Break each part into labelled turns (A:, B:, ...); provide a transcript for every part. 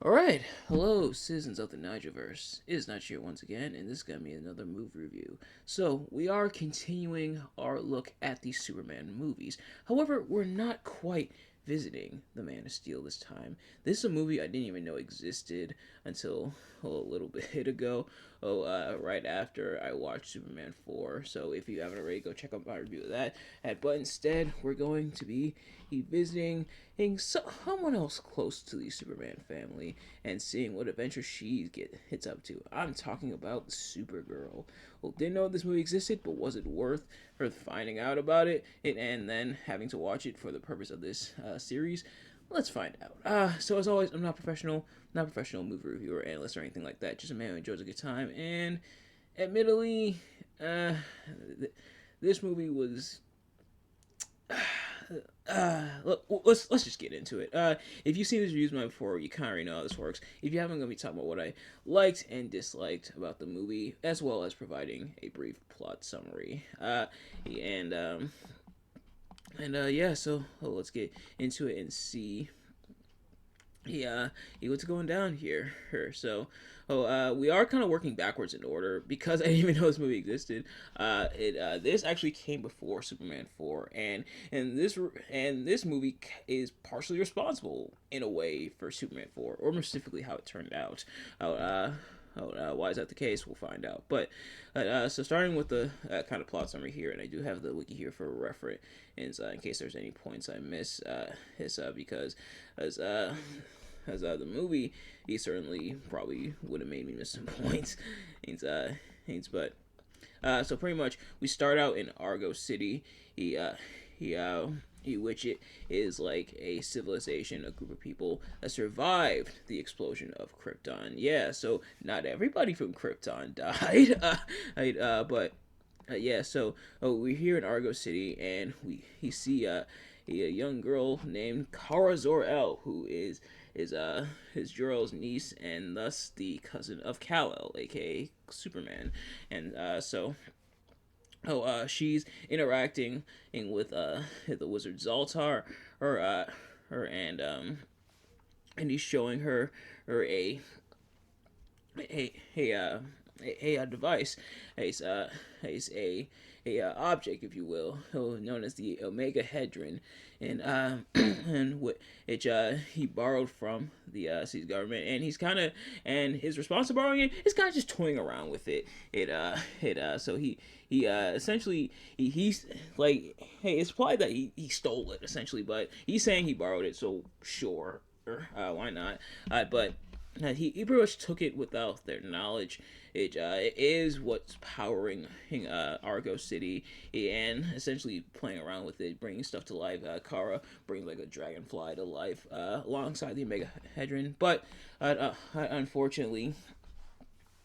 A: Alright, hello citizens of the Nigelverse. It is Nigel here once again, and this is going to be another movie review. So, we are continuing our look at the Superman movies. However, we're not quite visiting the Man of Steel this time. This is a movie I didn't even know existed until a little bit ago. Right after I watched Superman 4. So if you haven't already, go check out my review of that. But instead, we're going to be visiting someone else close to the Superman family and seeing what adventure hits up to. I'm talking about Supergirl. Well, didn't know this movie existed, but was it worth her finding out about it and then having to watch it for the purpose of this series? Let's find out. So as always, I'm not a professional movie reviewer, analyst, or anything like that. Just a man who enjoys a good time. And admittedly, uh, this movie was. Let's just get into it. If you've seen this reviews before, you kind of already know how this works. If you haven't, I'm gonna be talking about what I liked and disliked about the movie, as well as providing a brief plot summary. And yeah, so let's get into it and see what's going down here. We are kind of working backwards in order because I didn't even know this movie existed. This actually came before Superman 4, and this movie is partially responsible in a way for Superman 4, or more specifically how it turned out. Why is that the case? We'll find out. So starting with the kind of plot summary here, and I do have the wiki here for reference in case there's any points I miss. Because as the movie, he certainly probably would have made me miss some points. But so pretty much we start out in Argo City. He uh, he uh, which it is like a civilization, a group of people that survived the explosion of Krypton. Yeah, so not everybody from Krypton died, but yeah. So we're here in Argo City, and we see a young girl named Kara Zor-El, who is Jor-El's niece and thus the cousin of Kal-El, aka Superman, and she's interacting with the wizard Zoltar, or her and he's showing her a a a device, a object, if you will, known as the Omega Hedron, and which he borrowed from the city's government, and his response to borrowing it is kind of just toying around with it. So he essentially he's like, hey, it's implied that he stole it essentially, but he's saying he borrowed it, so sure, why not? But he pretty much took it without their knowledge. It is what's powering Argo City, and essentially playing around with it, bringing stuff to life. Kara brings like a dragonfly to life alongside the Omega Hedron, but unfortunately,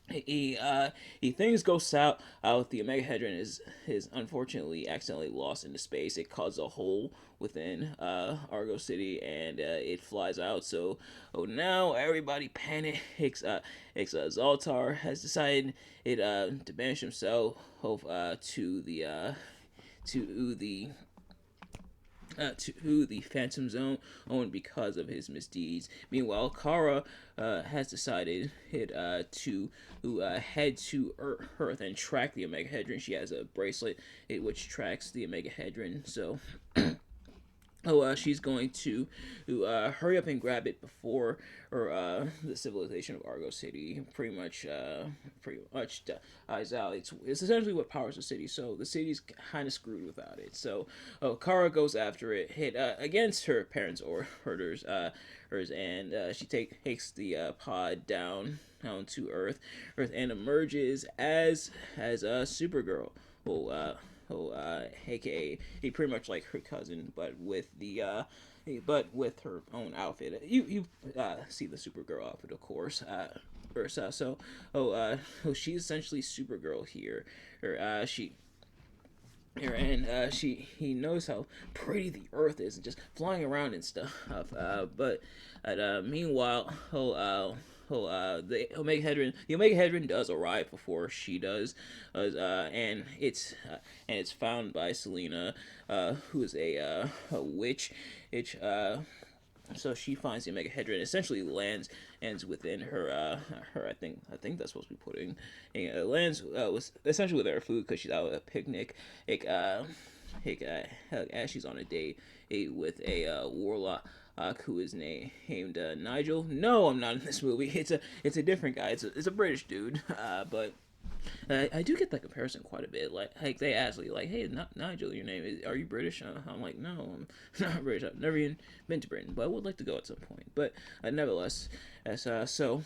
A: things go south. The Omega Hedron is unfortunately accidentally lost into space. It causes a hole within Argo City, and it flies out. So now everybody panics. Zoltar has decided to banish himself to the to the Phantom Zone owned because of his misdeeds. Meanwhile, Kara has decided to head to Earth and track the Omega Hedron. She has a bracelet which tracks the Omega Hedron. So she's going to hurry up and grab it before the civilization of Argo City pretty much dies out. It's essentially what powers the city, so the city's kind of screwed without it. So Kara goes after it, hit against her parents' orders, and she takes the pod down to Earth, and emerges as a Supergirl. Well, aka he pretty much like her cousin, but with her own outfit. You see the Supergirl outfit, of course. She's essentially Supergirl here. Or he knows how pretty the Earth is and just flying around and stuff. Meanwhile, the Omega Hedron does arrive before she does, and it's found by Selena, who is a witch. So she finds the Omega Hedron, essentially ends within her. I think that's supposed to be putting. Lands was essentially with her food because she's out at a picnic. Like as she's on a date with a warlock. Who is named Nigel? No, I'm not in this movie. It's a different guy. It's a British dude. But I do get that comparison quite a bit. Like they ask me, like, "Hey, not Nigel, your name is? Are you British?" I'm like, "No, I'm not British. I've never even been to Britain, but I would like to go at some point." But nevertheless, as so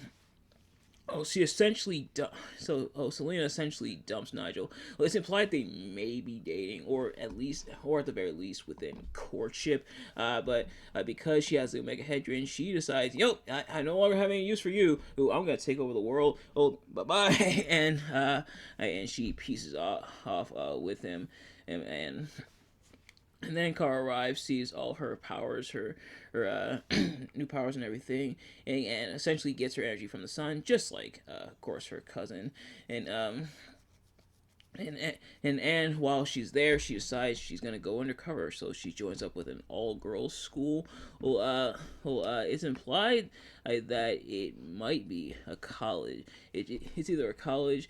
A: Oh, she essentially Selena essentially dumps Nigel. Well, it's implied they may be dating, or at the very least, within courtship. But because she has the Omega Hedron, she decides, "Yo, I no longer have any use for you. Ooh, I'm gonna take over the world. Oh, bye bye." And she pieces off with him, and and then Kara arrives, sees all her powers, her new powers and everything, and essentially gets her energy from the sun, just like, of course, her cousin. And and while she's there, she decides she's gonna go undercover. So she joins up with an all-girls school. It's implied that it might be a college. It's either a college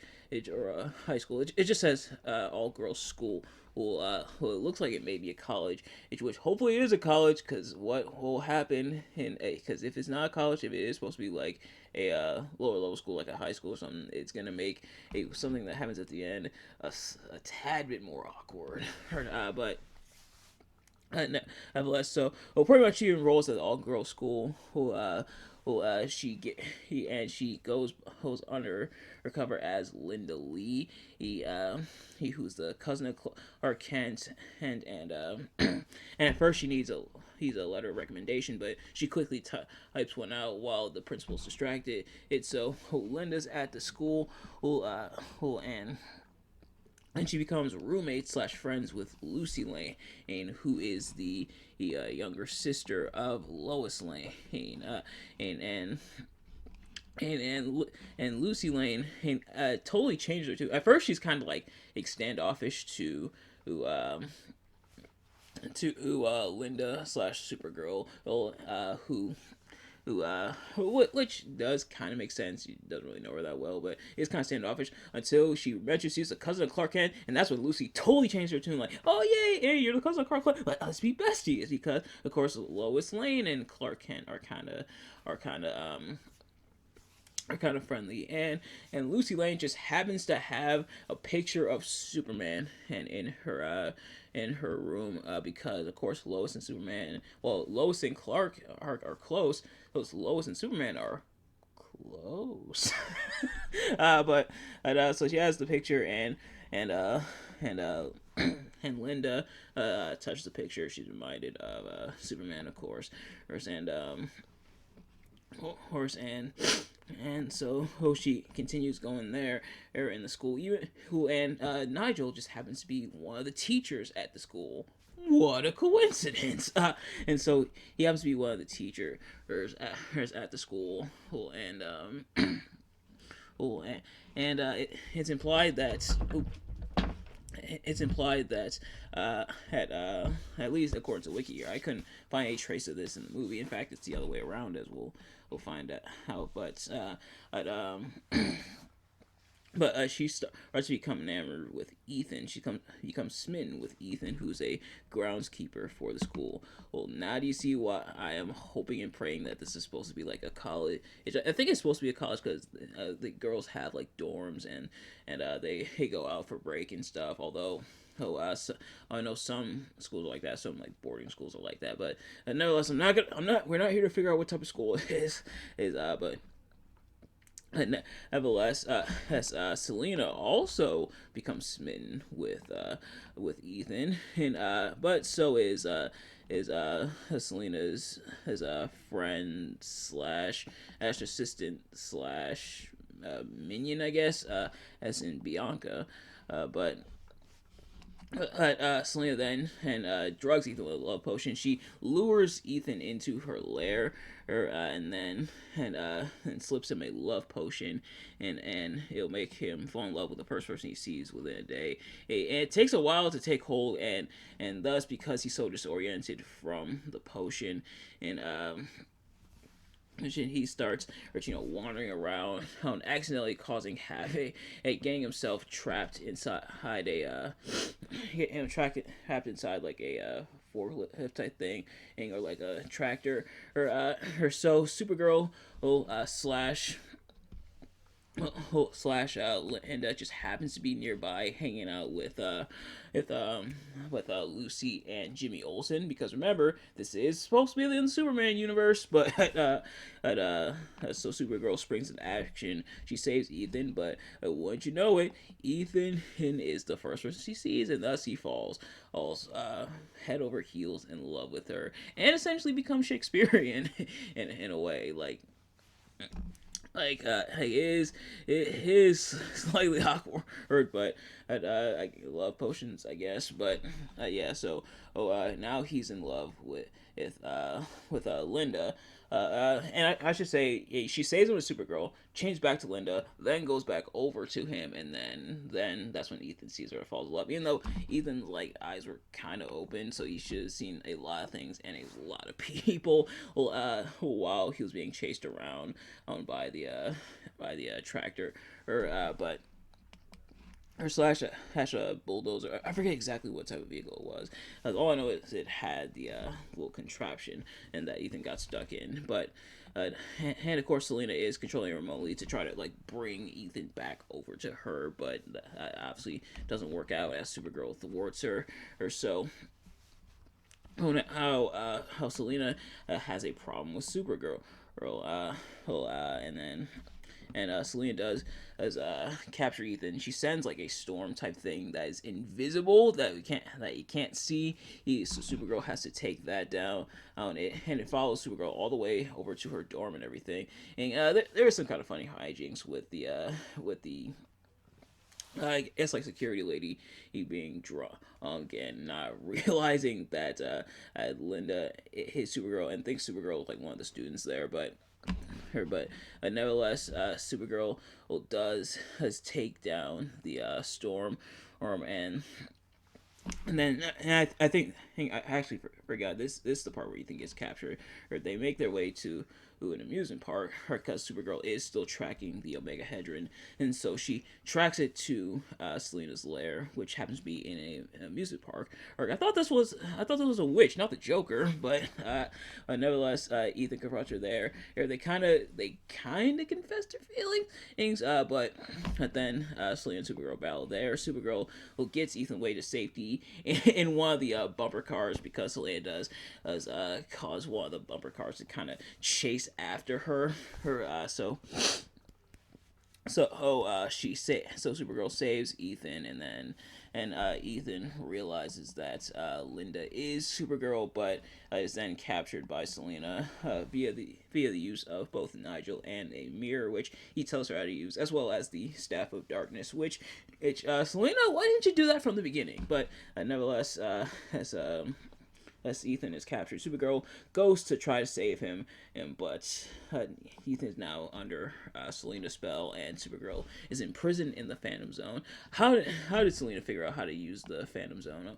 A: or a high school. It just says all-girls school. Well, it looks like it may be a college, which hopefully it is a college, because what will happen because if it's not a college, if it is supposed to be like a lower level school, like a high school or something, it's gonna make something that happens at the end a tad bit more awkward. But nevertheless, pretty much she enrolls at all girls school. She goes under her cover as Linda Lee. He who's the cousin of Clark Kent, and at first she needs a letter of recommendation, but she quickly types one out while the principal's distracted. Linda's at the school, and she becomes roommates slash friends with Lucy Lane, who is the younger sister of Lois Lane, and and Lucy Lane totally changed her too. At first, she's kind of like standoffish Linda slash Supergirl, which does kind of make sense. She doesn't really know her that well, but it's kind of standoffish until she mentions she's a cousin of Clark Kent, and that's when Lucy totally changed her tune. Like, "Oh yay, hey, you're the cousin of Clark Kent. Let's be besties." Because of course Lois Lane and Clark Kent are kind of friendly, and Lucy Lane just happens to have a picture of Superman and in her room, because of course Lois and Clark are close. Those Lois and Superman are close. But so she has the picture, and and and Linda touched the picture. She's reminded of Superman, of course, and so she continues going there in the school. Nigel just happens to be one of the teachers at the school. What a coincidence! And so he happens to be one of the teachers at the school. It's implied that. It's implied that at least according to Wiki here, I couldn't find a trace of this in the movie. In fact, it's the other way around, as we'll find out. But she starts to become enamored with Ethan. She becomes smitten with Ethan, who's a groundskeeper for the school. Well, now do you see why I am hoping and praying that this is supposed to be like a college? I think it's supposed to be a college because the girls have like dorms, and they go out for break and stuff. Although, I know some schools are like that. Some like boarding schools are like that. But nevertheless, we're not here to figure out what type of school it is. But nevertheless, as Selena also becomes smitten with Ethan, and but so is Selena's his friend slash assistant slash minion, I guess, as in Bianca, but Selena then and drugs Ethan with a love potion. She lures Ethan into her lair, and then and slips him a love potion, and it'll make him fall in love with the first person he sees within a day. It takes a while to take hold, and thus because he's so disoriented from the potion, and he starts, wandering around, accidentally causing havoc, getting himself trapped inside trapped inside like a forklift type thing, or like a tractor, or so. Supergirl will slash Linda just happens to be nearby, hanging out with Lucy and Jimmy Olsen, because remember, this is supposed to be in the Superman universe, but so Supergirl springs into action. She saves Ethan, but once you know it, Ethan is the first person she sees, and thus he falls head over heels in love with her, and essentially becomes Shakespearean in a way, it is slightly awkward, but I love potions, I guess. But yeah, so now he's in love with Linda. And I should say, yeah, she saves him with Supergirl, changes back to Linda, then goes back over to him, and then that's when Ethan sees her and falls in love. Even though Ethan's eyes were kind of open, so he should have seen a lot of things and a lot of people while he was being chased around by the tractor, but or slash a bulldozer. I forget exactly what type of vehicle it was. All I know is it had the little contraption and that Ethan got stuck in. But and of course Selena is controlling remotely to try to bring Ethan back over to her, but that obviously doesn't work out as Supergirl thwarts her or so. How Selena has a problem with Supergirl, and then Selena does capture Ethan. She sends a storm type thing that is invisible that you can't see. So Supergirl has to take that down, and it follows Supergirl all the way over to her dorm and everything. And there is some kind of funny hijinks with the I guess security lady, he being drunk and not realizing that Linda hit Supergirl and thinks Supergirl was one of the students there, but nevertheless, Supergirl does take down the storm, and then I actually forgot this is the part where Ethan gets captured, or they make their way to an amusement park, because Supergirl is still tracking the Omega Hedron, and so she tracks it to Selena's lair, which happens to be in an amusement park. Or I thought this was a witch, not the Joker, but nevertheless, Ethan confronts her there. They kind of confess their feelings, but then Selena and Supergirl battle there. Supergirl gets Ethan away to safety in one of the bumper cars, because Selena does cause one of the bumper cars to kind of chase after her. So Supergirl saves Ethan, and Ethan realizes that Linda is Supergirl, but is then captured by Selena via the use of both Nigel and a mirror, which he tells her how to use, as well as the Staff of Darkness, which Selena, why didn't you do that from the beginning? But nevertheless, as Ethan is captured, Supergirl goes to try to save him, but Ethan is now under Selena's spell, and Supergirl is imprisoned in the Phantom Zone. How did Selena figure out how to use the Phantom Zone?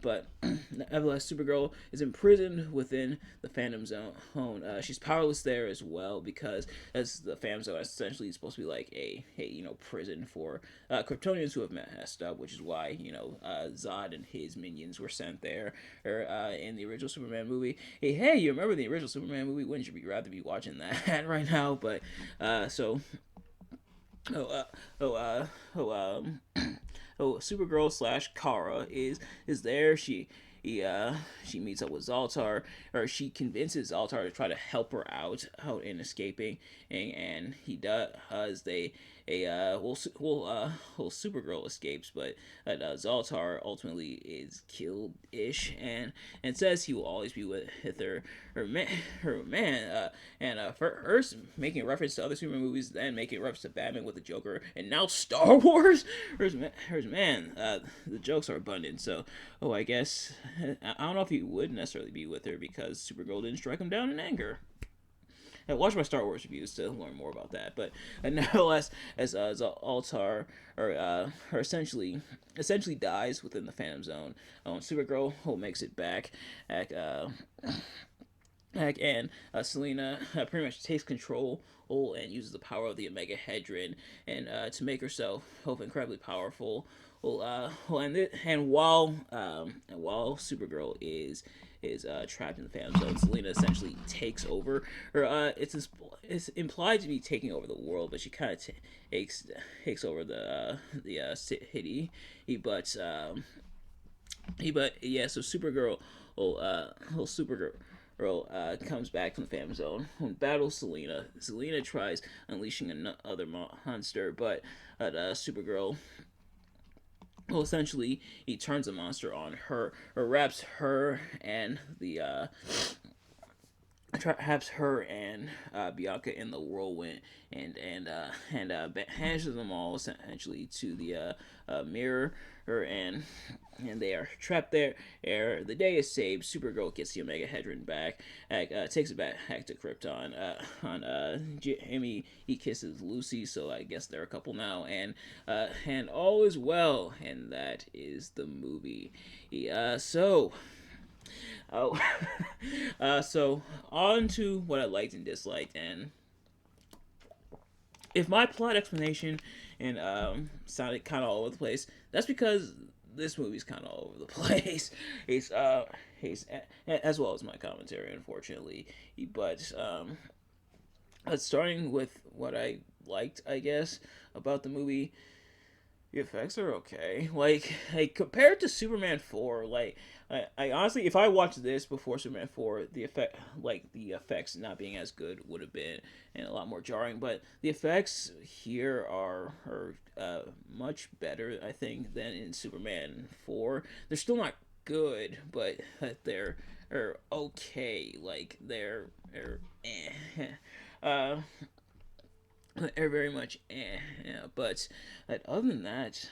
A: But nevertheless, Supergirl is imprisoned within the Phantom Zone. She's powerless there as well, because as the Phantom Zone is essentially supposed to be like a prison for Krpytonians who have messed up, which is why Zod and his minions were sent there. Or in the original Superman movie, hey, you remember the original Superman movie? Wouldn't you rather be watching that right now? But so oh oh Supergirl slash Kara is there. She meets up with Zoltar, or she convinces Zoltar to try to help her out in escaping, and he does. Supergirl escapes, but Zoltar ultimately is killed ish, and says he will always be with her, her man, her man, first making reference to other Superman movies, then making reference to Batman with the Joker, and now Star Wars. Her man, the jokes are abundant. So, I guess I don't know if he would necessarily be with her because Supergirl didn't strike him down in anger. I watch my Star Wars reviews to learn more about that. But nevertheless, as Altar or essentially dies within the Phantom Zone, Supergirl makes it back. And Selena pretty much takes control and uses the power of the Omega Hedron and to make herself incredibly powerful. While Supergirl is trapped in the Phantom Zone, Selena essentially takes over. Or it's implied to be taking over the world, but she kind of takes over the city. But yeah, so Supergirl, Supergirl comes back from the Phantom Zone and battles Selena. Selena tries unleashing another monster, but Supergirl, essentially, he turns a monster on her, or wraps her and Bianca in the whirlwind, and banishes them all essentially to the mirror, and they are trapped there. The day is saved. Supergirl gets the Omega Hedron back, takes it back to Krypton. Jamie, he kisses Lucy, so I guess they're a couple now, and all is well, and that is the movie. So on to what I liked and disliked, and if my plot explanation and sounded kind of all over the place, that's because this movie's kind of all over the place. It's as well as my commentary, unfortunately. But starting with what I liked, I guess, about the movie, the effects are okay. Like compared to Superman 4, I honestly, if I watched this before Superman 4, the effects not being as good would have been and a lot more jarring. But the effects here are much better, I think, than in Superman 4. They're still not good, but they're okay. Like they're they're very much yeah. But other than that,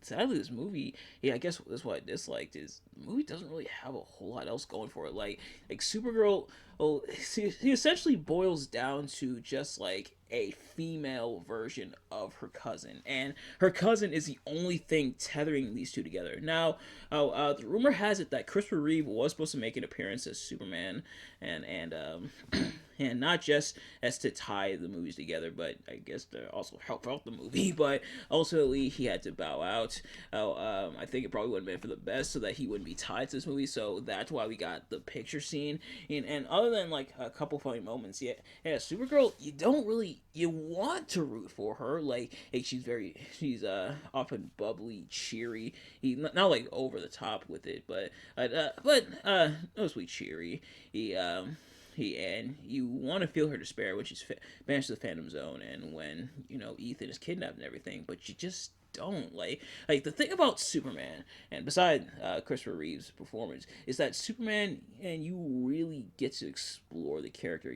A: sadly, this movie, yeah, I guess that's what I disliked is the movie doesn't really have a whole lot else going for it. Like Supergirl, he essentially boils down to just like a female version of her cousin, and her cousin is the only thing tethering these two together. Now, the rumor has it that Christopher Reeve was supposed to make an appearance as Superman, and and not just as to tie the movies together, but I guess to also help out the movie. But ultimately, he had to bow out. I think it probably would have been for the best, so that he wouldn't be tied to this movie. So that's why we got the picture scene. And other than like a couple funny moments, yeah, Supergirl, you want to root for her. She's often bubbly, cheery. Not like over the top with it, but mostly cheery. And you want to feel her despair when she's banished to the Phantom Zone, and when Ethan is kidnapped and everything, but you just don't like the thing about Superman, and beside Christopher Reeve's performance, is that Superman, and you really get to explore the character.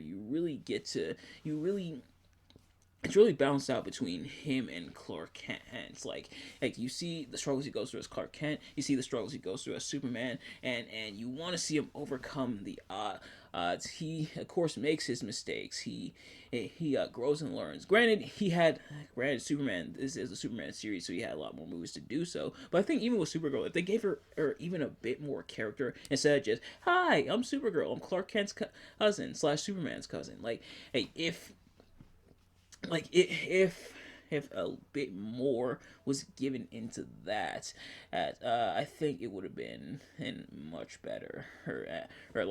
A: It's really balanced out between him and Clark Kent. It's like you see the struggles he goes through as Clark Kent, you see the struggles he goes through as Superman, and you want to see him overcome the he of course makes his mistakes. He grows and learns. Granted, Superman, this is a Superman series, so he had a lot more movies to do so. But I think even with Supergirl, if they gave her even a bit more character instead of just, "Hi, I'm Supergirl. I'm Clark Kent's cousin / Superman's cousin." If a bit more was given into that, I think it would have been much better. Or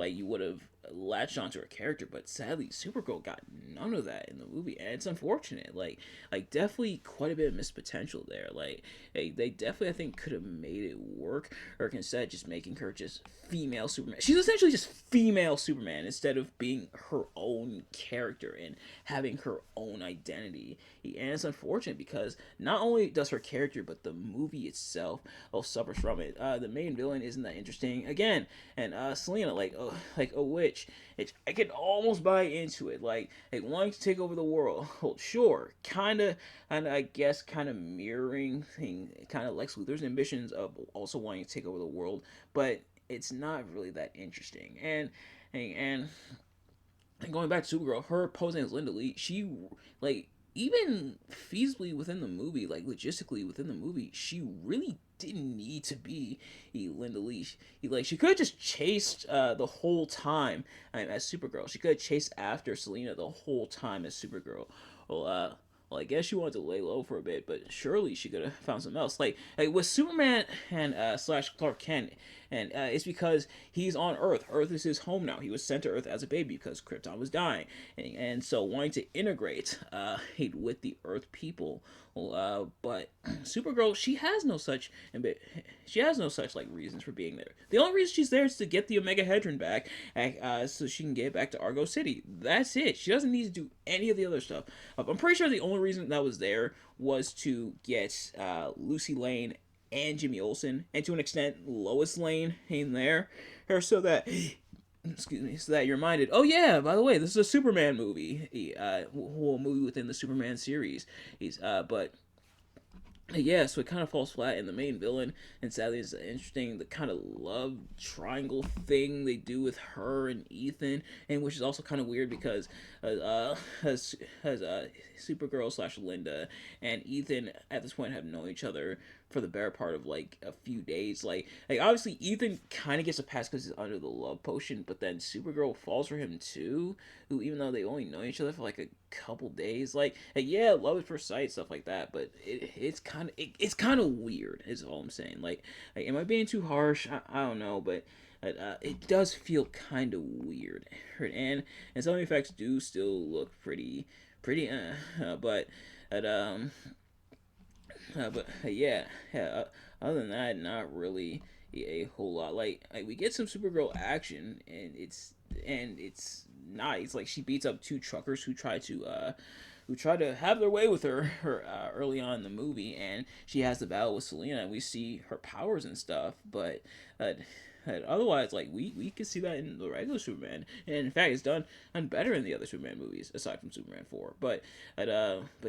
A: you would have latched onto her character. But sadly, Supergirl got none of that in the movie, and it's unfortunate. Definitely quite a bit of missed potential there. They definitely, I think, could have made it work, or instead of just making her just female Superman. She's essentially just female Superman instead of being her own character and having her own identity. And it's unfortunate because not only does her character, but the movie itself suffers from it. The main villain isn't that interesting again, and Selena, like a witch. which I can almost buy into it. Like wanting to take over the world. Well, sure, kind of, and I guess kind of mirroring thing, kind of Lex Luthor's ambitions of also wanting to take over the world, but it's not really that interesting. And going back to Supergirl, her posing as Linda Lee, she like even feasibly within the movie, like logistically within the movie, she really didn't need to be Linda Lee. She could have just chased the whole time as Supergirl. She could have chased after Selena the whole time as Supergirl. Well, well, I guess she wanted to lay low for a bit, but surely she could have found something else. Like with Superman and slash Clark Kent, and it's because he's on Earth. Earth is his home now. He was sent to Earth as a baby because Krypton was dying, and so wanting to integrate with the Earth people. But Supergirl, she has no such like reasons for being there. The only reason she's there is to get the Omega Hedron back, so she can get back to Argo City. That's it. She doesn't need to do any of the other stuff. I'm pretty sure the only reason that was there was to get Lucy Lane and Jimmy Olsen, and to an extent Lois Lane in there, or so that excuse me, so that you're reminded. Oh yeah, by the way, this is a Superman movie, whole movie within the Superman series. But yeah, so it kind of falls flat, and the main villain, and sadly, it's interesting the kind of love triangle thing they do with her and Ethan, and which is also kind of weird because has Supergirl slash Linda and Ethan at this point have known each other for the better part of like a few days. Like obviously Ethan kind of gets a pass because he's under the love potion, but then Supergirl falls for him too. Who even though they only know each other for like a couple days, like yeah, love at first sight, stuff like that. But it's kind of weird. Is all I'm saying. Like, am I being too harsh? I don't know, but. It does feel kind of weird, and some of the effects do still look pretty, but yeah, other than that, not really a whole lot. Like we get some Supergirl action, and it's nice. Like she beats up two truckers who try to have their way with her early on in the movie, and she has the battle with Selena, and we see her powers and stuff. But otherwise, like we can see that in the regular Superman, and in fact, it's done better in the other Superman movies aside from Superman 4. But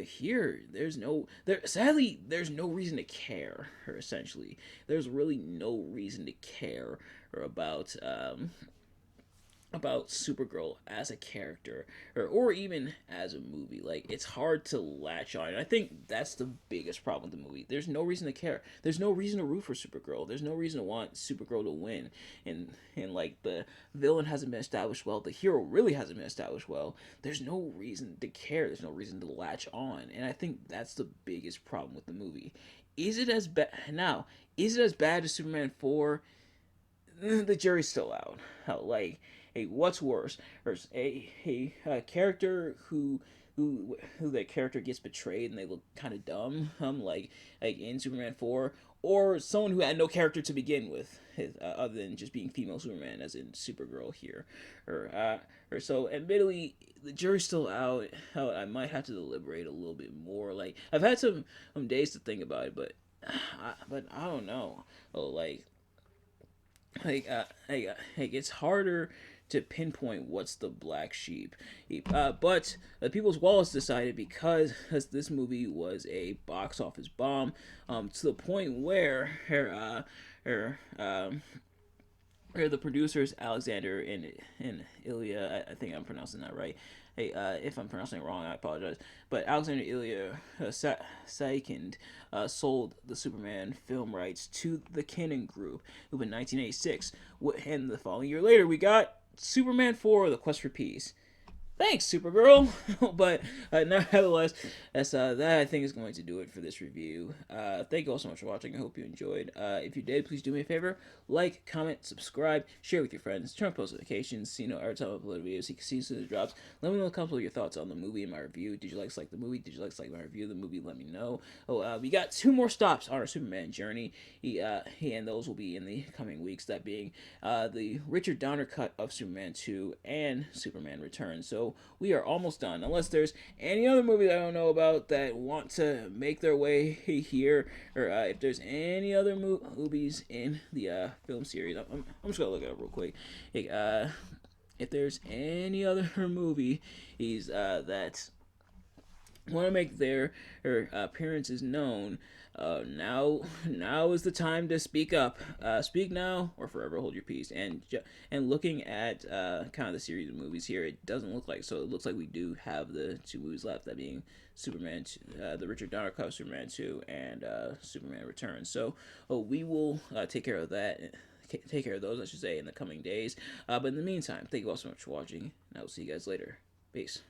A: here, sadly there's no reason to care. Or essentially, there's really no reason to care or about Supergirl as a character or even as a movie. Like it's hard to latch on. And I think that's the biggest problem with the movie. There's no reason to care. There's no reason to root for Supergirl. There's no reason to want Supergirl to win. And like the villain hasn't been established well. The hero really hasn't been established well. There's no reason to care. There's no reason to latch on. And I think that's the biggest problem with the movie. Is it as bad now? Is it as bad as Superman 4? The jury's still out. Like, hey, what's worse? There's a character who that character gets betrayed and they look kind of dumb, like in Superman 4, or someone who had no character to begin with, other than just being female Superman, as in Supergirl here, or so. Admittedly, the jury's still out. I might have to deliberate a little bit more. Like I've had some days to think about it, but I don't know. Oh, it's harder to pinpoint what's the black sheep. But the People's Wallace decided because this movie was a box office bomb, to the point where the producers Alexander and Ilya, I think I'm pronouncing that right. Hey, if I'm pronouncing it wrong, I apologize. But Alexander Ilya Saikind sold the Superman film rights to the Cannon Group, who in 1986, and the following year later, we got Superman 4: The Quest for Peace. Thanks, Supergirl. But nevertheless, that I think is going to do it for this review. Thank you all so much for watching. I hope you enjoyed. If you did, please do me a favor. Like, comment, subscribe, share with your friends, turn on post notifications so you know every time I upload videos so you can see as soon as it drops. Let me know in the comments what your thoughts on the movie and my review. Did you like the movie? Did you like my review of the movie? Let me know. We got 2 more stops on our Superman journey. And those will be in the coming weeks. That being the Richard Donner cut of Superman 2 and Superman Returns. So we are almost done. Unless there's any other movie that I don't know about that want to make their way here, or if there's any other movies in the film series. I'm just gonna look it up real quick. if there's any other movie that want to make their appearances known, now is the time to speak up. Speak now or forever hold your peace. And looking at kind of the series of movies here, it doesn't look like so. It looks like we do have the two movies left, that being Superman, the Richard Donner cut, Superman 2, and Superman Returns. So we will take care of that. Take care of those, I should say, in the coming days. But in the meantime, thank you all so much for watching, and I will see you guys later. Peace.